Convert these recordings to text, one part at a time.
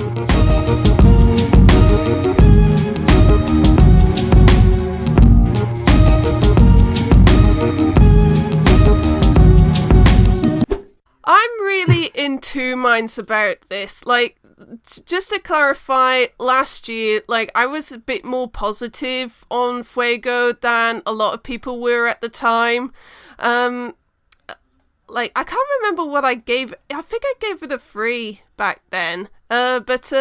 I'm really in two minds about this. Like, just to clarify, last year, like, I was a bit more positive on Fuego than a lot of people were at the time. Like, I can't remember what I gave. I think I gave it a 3 back then. But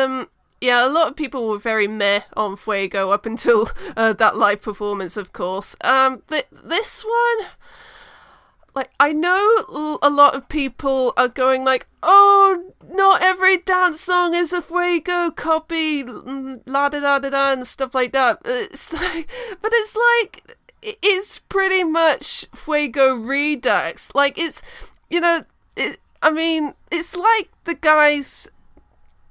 yeah, a lot of people were very meh on Fuego up until that live performance, of course. This one, like, I know a lot of people are going like, oh, not every dance song is a Fuego copy, la da da da da, and stuff like that. It's like, it's pretty much Fuego Redux. Like, it's, you know, I mean, it's like the guys,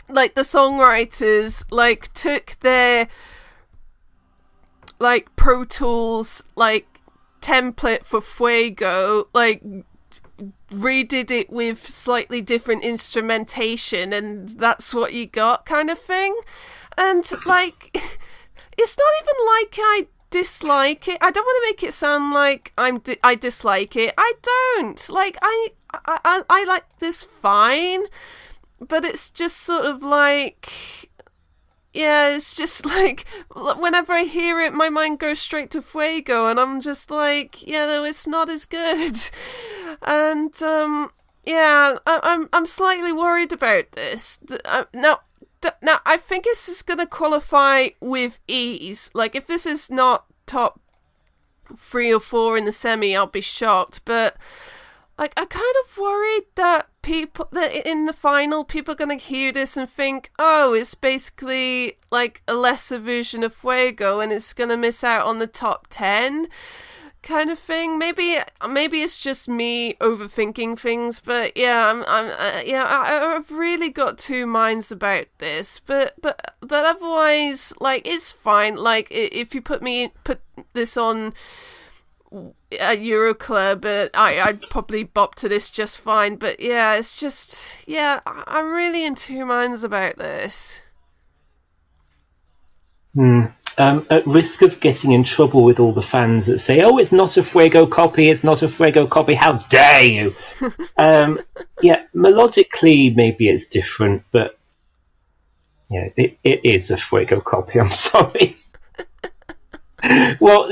like the songwriters, like, took their, like, Pro Tools, like, template for Fuego, like, redid it with slightly different instrumentation, and that's what you got, kind of thing. And, like, it's not even like I dislike it. I don't want to make it sound like I dislike it. I don't. Like, I like this fine, but it's just sort of like, yeah, it's just like, whenever I hear it, my mind goes straight to Fuego, and I'm just like, yeah, no, it's not as good. And, yeah, I'm slightly worried about this. Now, I think this is going to qualify with ease. Like, if this is not top 3 or 4 in the semi, I'll be shocked. But, like, I'm kind of worried that in the final, people are going to hear this and think, oh, it's basically like a lesser version of Fuego, and it's going to miss out on the top 10 kind of thing. Maybe it's just me overthinking things, but yeah, I've really got two minds about this. But otherwise, like, it's fine. Like, if you put this on a Euro Club, I'd probably bop to this just fine. But yeah, it's just, yeah, I'm really in two minds about this. At risk of getting in trouble with all the fans that say, oh, it's not a Fuego copy, how dare you? Yeah, melodically maybe it's different, but yeah, it is a Fuego copy, I'm sorry. Well,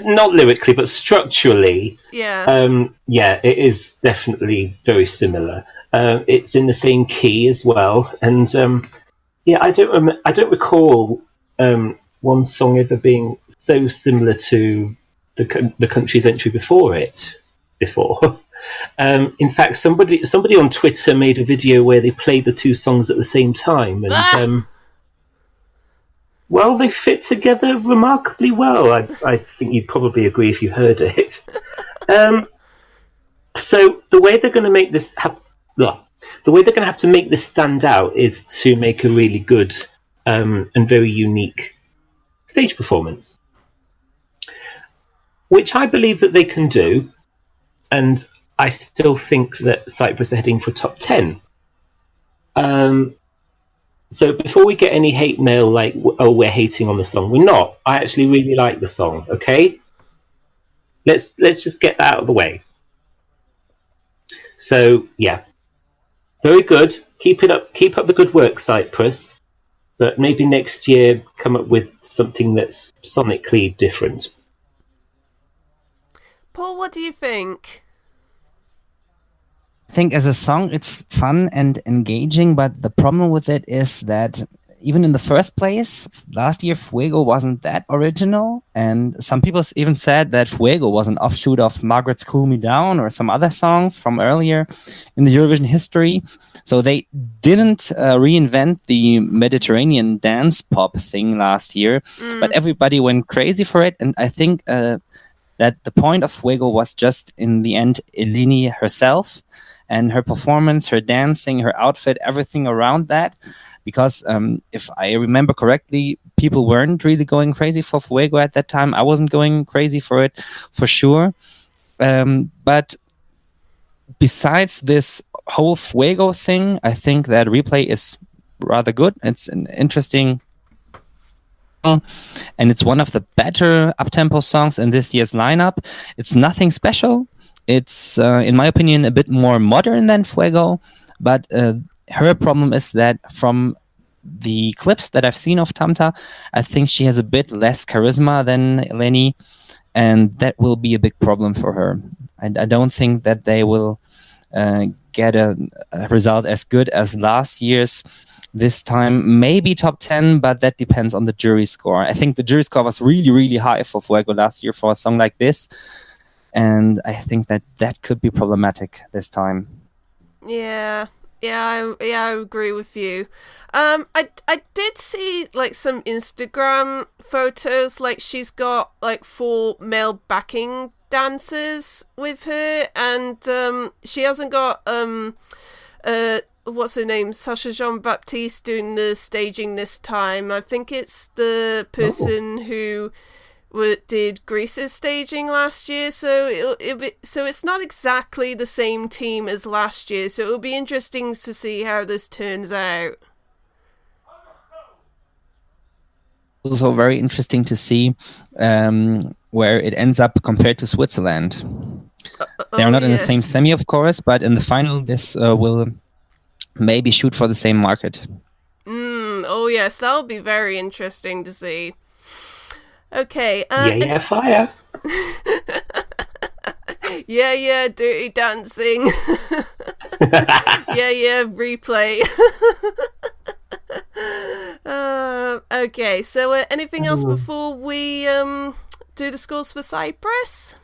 not lyrically, but structurally, yeah, yeah, it is definitely very similar. It's in the same key as well, and yeah, I don't recall one song ever being so similar to the country's entry before. In fact, somebody on Twitter made a video where they played the two songs at the same time, and well, they fit together remarkably well. I think you'd probably agree if you heard it. So the way they're going to make this have to make this stand out is to make a really good and very unique stage performance, which I believe that they can do, and I still think that Cyprus are heading for top 10. So before we get any hate mail like, oh, we're hating on the song, we're not. I actually really like the song, okay? Let's just get that out of the way. So, yeah. Very good. Keep up the good work, Cyprus. But maybe next year come up with something that's sonically different. Paul, what do you think? I think as a song, it's fun and engaging, but the problem with it is that even in the first place, last year Fuego wasn't that original, and some people even said that Fuego was an offshoot of Margaret's Cool Me Down or some other songs from earlier in the Eurovision history. So they didn't reinvent the Mediterranean dance pop thing last year, but everybody went crazy for it, and I think that the point of Fuego was just, in the end, Eleni herself, and her performance, her dancing, her outfit, everything around that. Because if I remember correctly, people weren't really going crazy for Fuego at that time. I wasn't going crazy for it, for sure. But besides this whole Fuego thing, I think that Replay is rather good. It's an interesting, and it's one of the better up-tempo songs in this year's lineup. It's nothing special. It's, in my opinion, a bit more modern than Fuego, but her problem is that from the clips that I've seen of Tamta, I think she has a bit less charisma than Eleni, and that will be a big problem for her. I don't think that they will get a result as good as last year's. This time, maybe top 10, but that depends on the jury score. I think the jury score was really, really high for Fuego last year for a song like this. And I think that could be problematic this time. Yeah, I agree with you. I did see like some Instagram photos. Like she's got like 4 male backing dancers with her, and she hasn't got what's her name? Sasha Jean-Baptiste doing the staging this time. I think it's the person who did Greece's staging last year, so it's not exactly the same team as last year, so it'll be interesting to see how this turns out. Also very interesting to see where it ends up compared to Switzerland. They are not in the same semi, of course, but in the final this will maybe shoot for the same market. Oh yes, that'll be very interesting to see. Okay. Fire. yeah, dirty dancing. yeah, replay. Okay, so anything else before we do the scores for Cyprus?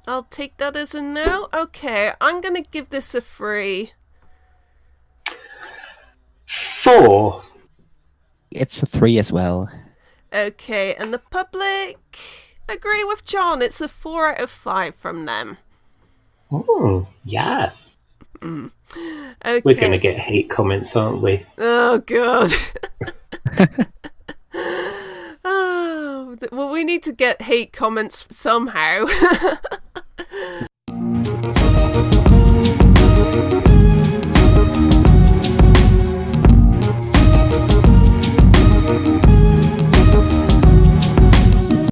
I'll take that as a no. Okay, I'm going to give this a 3. 4. It's a 3 as well. Okay, and the public agree with John. It's a 4 out of 5 from them. Oh, yes. Okay. We're going to get hate comments, aren't we? Oh, God. Oh, well, we need to get hate comments somehow.